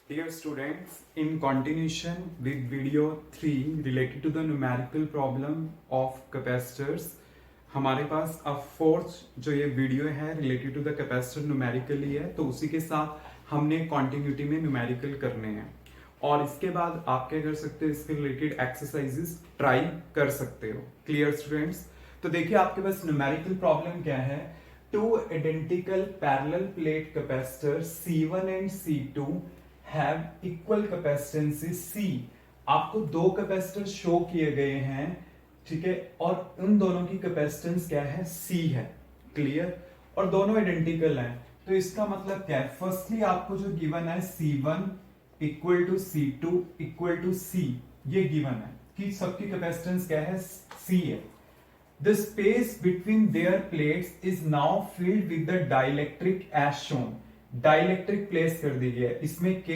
Dear students, in continuation with video 3 related to the numerical problem of capacitors, हमारे पास अब fourth जो ये video है related to the capacitor numerically है, तो उसी के साथ हमने कॉन्टिन्यूटी में न्यूमेरिकल करने हैं और इसके बाद आप क्या कर सकते हो, इसके रिलेटेड एक्सरसाइजेस ट्राई कर सकते हो। Clear students? तो देखिए आपके पास न्यूमेरिकल प्रॉब्लम क्या है। Two identical parallel plate capacitor C1 and C2 have equal capacitances C। आपको दो कैपेसिटर शो किए गए हैं, ठीक है, और उन दोनों की कैपेसिटेंस क्या है, C है। क्लियर? और दोनों आइडेंटिकल हैं, तो इसका मतलब क्या है, फर्स्टली आपको जो गिवन है C1 equal to C2 equal to C, ये गिवन है कि सबकी कैपेसिटेंस क्या है, C है। The space between their plates is now filled with the dielectric as shown। Dielectric place कर दी है, इसमें K,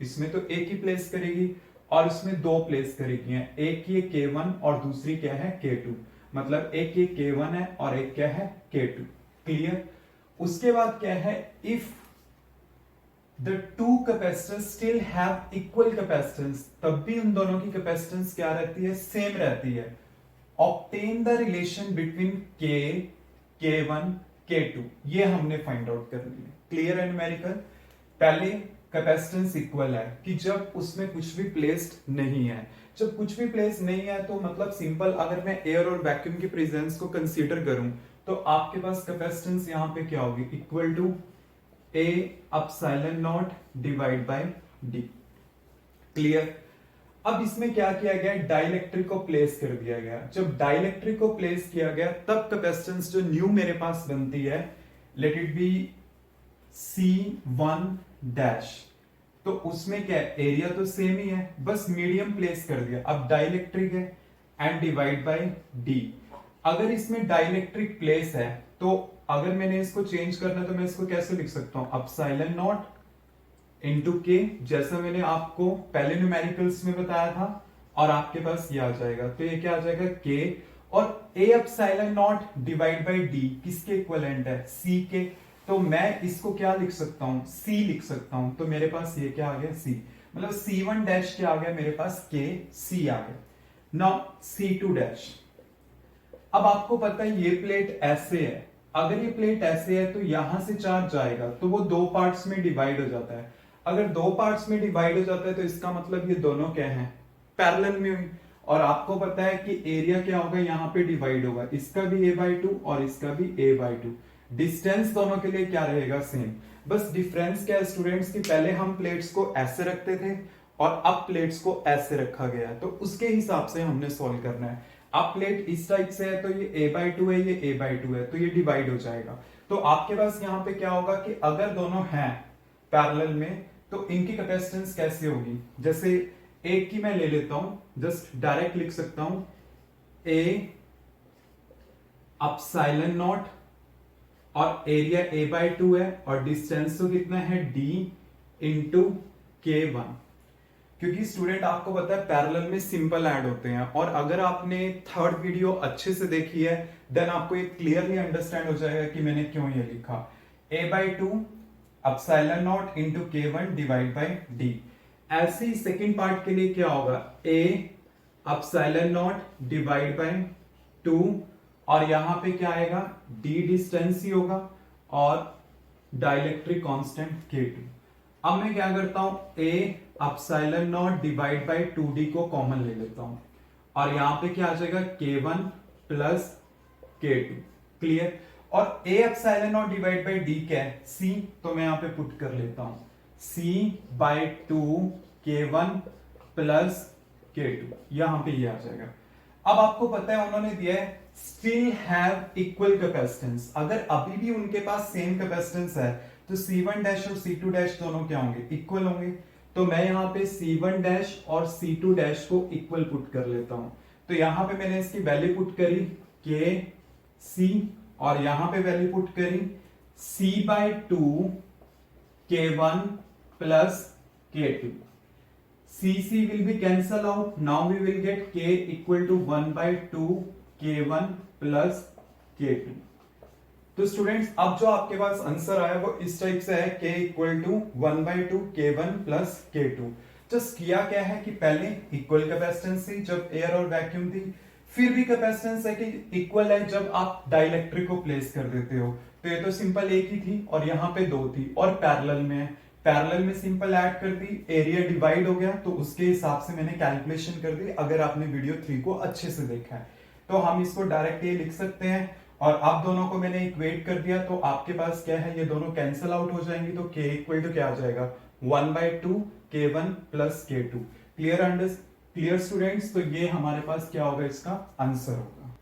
इसमें तो एक ही प्लेस करेगी और इसमें दो प्लेस करेगी हैं। एक ये K1 और दूसरी क्या है, K2। मतलब एक ये K1 है और एक क्या है, K2। क्लियर? उसके बाद क्या है, if the two capacitors still have equal capacitance, तब भी उन दोनों की कैपेसिटेंस क्या रहती है, सेम रहती है। Obtain the relation between K, K1, K2, ये हमने फाइंड आउट करनी है। Clear and numerical? पहले कैपेसिटेंस इक्वल है कि जब उसमें कुछ भी प्लेस्ड नहीं है। जब कुछ भी प्लेस नहीं है तो मतलब सिंपल, अगर मैं एयर और वैक्यूम की प्रेजेंस को कंसीडर करूं तो आपके पास कैपेसिटेंस यहां पे क्या होगी, equal to A epsilon naught divide by D। Clear? अब इसमें क्या किया गया, डाइलेक्ट्रिक को प्लेस कर दिया गया। जब डाइलेक्ट्रिक को प्लेस किया गया तब कैपेसिटेंस जो न्यू मेरे पास बनती है, let it be C1 dash, तो उसमें क्या है, एरिया तो सेम ही है, बस मीडियम प्लेस कर दिया। अब डाइलेक्ट्रिक है एंड डिवाइड बाय D। अगर इसमें डाइलेक्ट्रिक प्लेस है तो अगर मैंने इसको चेंज करना है तो मैं इसको कैसे लिख सकता हूं, एप्सिलॉन नॉट इंटू के, जैसा मैंने आपको पहले न्यूमेरिकल्स में बताया था, और आपके पास ये आ जाएगा। तो ये क्या आ जाएगा, के, और A epsilon naught divide bye D किसके इक्विवेलेंट है, सी के। तो मैं इसको क्या लिख सकता हूं, सी लिख सकता हूं। तो मेरे पास ये क्या आ गया, सी, मतलब C1 डैश क्या आ गया मेरे पास, के, सी आ गया। Now C2 dash. अब आपको पता है ये प्लेट ऐसे है, अगर ये प्लेट ऐसे है तो यहां से चार्ज जाएगा तो वो दो पार्ट्स में डिवाइड हो जाता है। अगर दो पार्ट्स में डिवाइड हो जाता है तो इसका मतलब ये दोनों क्या है, पैरेलल में हुई। और आपको पता है कि एरिया क्या होगा, यहां पे डिवाइड होगा, इसका भी a/2 और इसका भी a/2। डिस्टेंस दोनों के लिए क्या रहेगा, सेम। बस डिफरेंस क्या है स्टूडेंट्स, की पहले हम प्लेट्स को ऐसे रखते थे और अब प्लेट्स को ऐसे रखा गया है, तो उसके हिसाब से हमने सॉल्व करना है। अब प्लेट इस टाइप से है तो ये a/2 है, ये a/2 है, तो ये डिवाइड हो जाएगा। तो आपके पास यहाँ पे क्या होगा कि अगर दोनों हैं पैरेलल में तो इनकी कैपेसिटेंस कैसे होगी, जैसे एक की मैं ले लेता हूं, जस्ट डायरेक्ट लिख सकता हूं, A एप्सिलॉन नॉट, और एरिया a/2 है और डिस्टेंस तो कितना है, D इंटू K1। क्योंकि स्टूडेंट आपको पता है पैरेलल में सिंपल ऐड होते हैं, और अगर आपने थर्ड वीडियो अच्छे से देखी है देन आपको ये क्लियरली अंडरस्टैंड हो जाएगा कि मैंने क्यों ये लिखा। a/2 epsilon not into K1 divide by D। ऐसे ही सेकेंड पार्ट के लिए क्या होगा, A epsilon naught divide bye 2, और यहां पे क्या आएगा, D डिस्टेंस ही होगा और डाइलेक्ट्रिक कांस्टेंट K2। अब मैं क्या करता हूं, A epsilon naught divide bye 2D को कॉमन ले लेता हूं, और यहां पे क्या आ जाएगा, K1 प्लस K2। क्लियर? और A epsilon naught divide by D क्या है, C, तो मैं यहां पे पुट कर लेता हूं, C/2 K1 प्लस K2, यहां पे ये आ जाएगा। अब आपको पता है उन्होंने दिया है स्टिल हैव इक्वल कैपेसिटेंस। अगर अभी भी उनके पास सेम कैपेसिटेंस है तो C1 डैश और C2 डैश दोनों क्या होंगे, इक्वल होंगे। तो मैं यहां पे C1 डैश और C2 डैश को इक्वल पुट कर लेता हूं। तो यहां पे मैंने इसकी वैल्यू पुट करी K C, और यहां पे वैल्यू पुट करी C/2 K1 plus K2। C will be cancel out. Now we will get K equal to 1/2 K1 plus K2। तो स्टूडेंट्स अब जो आपके पास आंसर आया वो इस टाइप से है, k equal to 1/2 k1 plus k2। Just किया क्या है कि पहले इक्वल कैपेसिटेंस थी जब एयर और वैक्यूम थी, फिर भी कैपेसिटेंस है कि इक्वल है जब आप डाइलेक्ट्रिक को प्लेस कर देते हो। तो ये तो सिंपल एक ही थी और यहाँ पे दो थी और पैरेलल में है, पैरेलल में सिंपल ऐड कर दी, एरिया डिवाइड हो गया, तो उसके हिसाब से मैंने कैलकुलेशन कर दी। अगर आपने वीडियो 3 को अच्छे से देखा है तो हम इसको डायरेक्ट ये लिख सकते हैं और अब दोनों को मैंने इक्वेट कर दिया, तो आपके पास क्या है, ये दोनों कैंसिल आउट हो जाएंगे, तो k इक्वल टू क्या आ जाएगा 1/2 k1 plus k2। Clear students? तो ये हमारे पास क्या होगा, इसका आंसर होगा।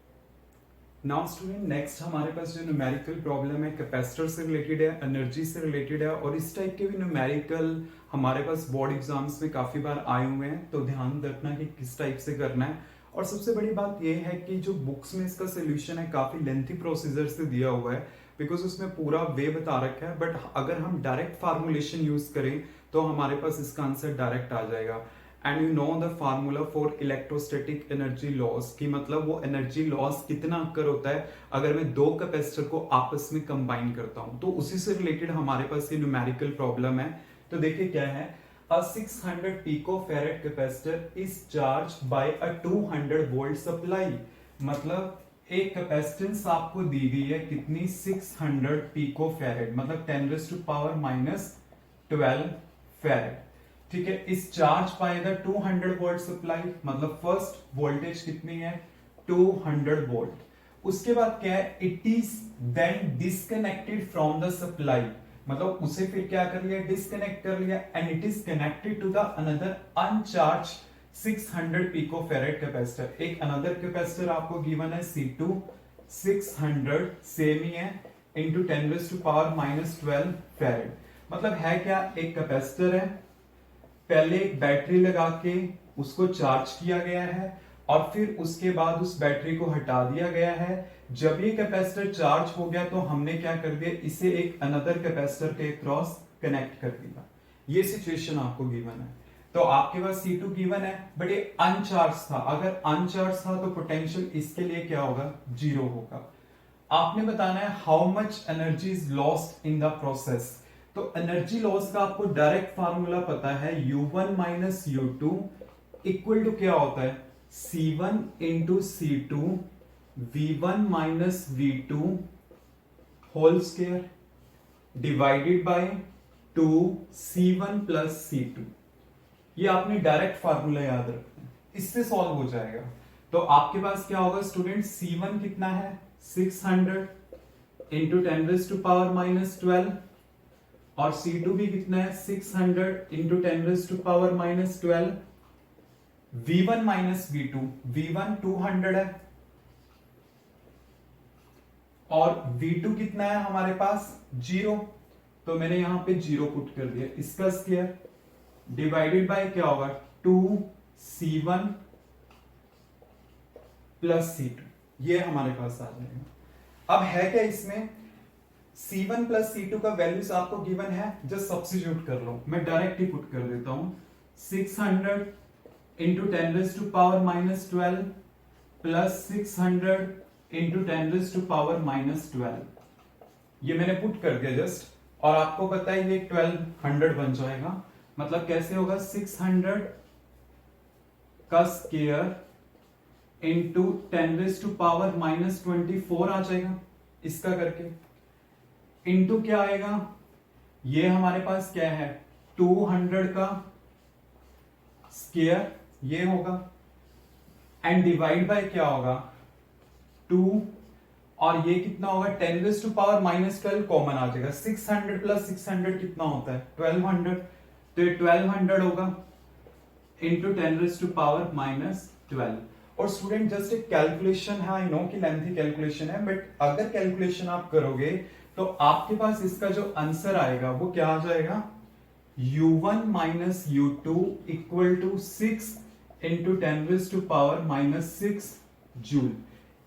नाउ स्टूडेंट नेक्स्ट हमारे पास जो न्यूमेरिकल प्रॉब्लम है कैपेसिटर से रिलेटेड है, एनर्जी से रिलेटेड है, और इस टाइप के भी न्यूमेरिकल हमारे पास बोर्ड एग्जाम्स में काफी बार आए हुए हैं, तो ध्यान रखना कि किस टाइप से करना है। और सबसे बड़ी बात यह है कि जो बुक्स में इसका सोल्यूशन है काफी लेंथी प्रोसीजर से दिया हुआ है, बिकॉज उसमें पूरा वे बता रखा है, बट अगर हम डायरेक्ट फार्मूलेशन यूज करें तो हमारे पास इसका आंसर डायरेक्ट आ जाएगा। And you know the formula for electrostatic energy loss, की मतलब वो एनर्जी लॉस कितना अक्कर होता है अगर मैं दो कैपेसिटर को आपस में कंबाइन करता हूं, तो उसी से रिलेटेड हमारे पास ये न्यूमेरिकल प्रॉब्लम है। तो देखिए क्या है, a 600 picofarad capacitor is charged by a 200 volt supply। मतलब एक कैपेसिटेंस आपको दी गई है कितनी, 600 पिकोफैरेड, मतलब 10⁻⁻12 फैरेड। ठीक है, इस charge by the 200 volt supply, मतलब फर्स्ट वोल्टेज कितनी है 200 वोल्ट। उसके बाद क्या है, it is then disconnected from the supply, मतलब उसे फिर क्या कर लिया, डिस्कनेक्ट कर लिया, and it is connected to the another uncharge 600 picofarad capacitor. एक अनदर कैपेसिटर आपको गिवन है C2 600 सेम ही है इंटू 10⁻⁻12 फैरेड। मतलब है क्या, एक कैपेसिटर है, पहले एक बैटरी लगा के उसको चार्ज किया गया है और फिर उसके बाद उस बैटरी को हटा दिया गया है। जब ये कैपेसिटर चार्ज हो गया तो हमने क्या कर दिया, इसे एक अनदर कैपेसिटर के क्रॉस कनेक्ट कर दिया। ये सिचुएशन आपको गिवन है। तो आपके पास C2 गिवन है, बट ये अनचार्ज था। अगर अनचार्ज था तो पोटेंशियल इसके लिए क्या होगा, 0 होगा। आपने बताना है how much energy is lost in the process. तो एनर्जी लॉस का आपको डायरेक्ट फार्मूला पता है, U1 minus U2 equal to क्या होता है, C1 into C2 V1 minus V2 whole square divided by 2 C1 plus C2। ये आपने डायरेक्ट फार्मूला याद रखना है, इससे सॉल्व हो जाएगा। तो आपके पास क्या होगा स्टूडेंट, C1 कितना है 600 इंटू 10⁻⁻12 और C2 भी कितना है 600 into 10⁻⁻12। V1 minus V2, V1 200 है और V2 कितना है हमारे पास 0, तो मैंने यहां पे 0 पुट कर दिया। इसका स्क्वायर डिवाइडेड बाय क्या होगा 2C1 प्लस C2, ये हमारे पास आ जाएगा। अब है क्या इसमें, C1 प्लस C2 का वैल्यूज आपको गिवन है, जस्ट सब्स्टिट्यूट कर लो। मैं डायरेक्ट ही पुट कर देता हूं, 600 इंटू 10⁻⁻12 प्लस 600 इंटू 10⁻⁻12, ये मैंने पुट कर दिया जस्ट, और आपको पता है ये 1200 बन जाएगा। मतलब कैसे होगा, 600 का स्क्वायर इंटू 10⁻⁻24 आ जाएगा इसका करके, इंटू क्या आएगा, ये हमारे पास क्या है 200 का स्क्वायर ये होगा, एंड डिवाइड बाय क्या होगा 2, और ये कितना होगा 10⁻⁻12 कॉमन आ जाएगा। 600 प्लस 600 कितना होता है 1200, तो ये 1200 होगा इंटू 10⁻⁻12। और स्टूडेंट जस्ट एक कैलकुलेशन है, आई नो कि लेंथी कैलकुलेशन है, बट अगर कैलकुलेशन आप करोगे तो आपके पास इसका जो आंसर आएगा वो क्या आ जाएगा, U1 minus U2 equal to 6 into 10⁻⁻6 joule.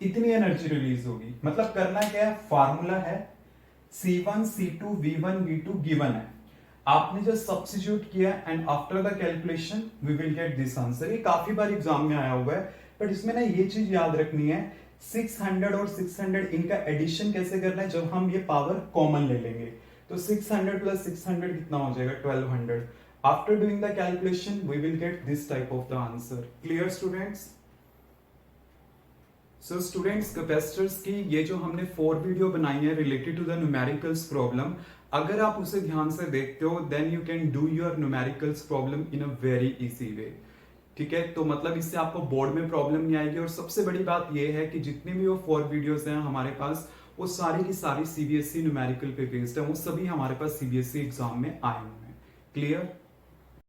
इतनी एनर्जी रिलीज होगी। मतलब करना क्या है, फार्मूला है C1 C2 V1 V2 given है, आपने जो सब्स्टिट्यूट किया and after the calculation we will get this answer. ये काफी बार एग्जाम में आया हुआ है, बट इसमें ना ये चीज याद रखनी है, 600 और 600 इनका एडिशन कैसे करना है, जब हम ये पावर कॉमन ले लेंगे तो 600 प्लस 600 कितना हो जाएगा 1200. After doing the calculation we will get this type of the answer. Clear students? So students capacitors की ये जो हमने 4 वीडियो बनाई है related to the numericals problem, अगर आप उसे ध्यान से देखते हो then you can do your numericals problem in a very easy way. ठीक है, तो मतलब इससे आपको बोर्ड में प्रॉब्लम नहीं आएगी. और सबसे बड़ी बात यह है कि जितनी भी वो 4 वीडियोस हैं हमारे पास, वो सारी की सारी सीबीएसई न्यूमेरिकल पे बेस्ड है, वो सभी हमारे पास सीबीएसई एग्जाम में आए हुए हैं. क्लियर?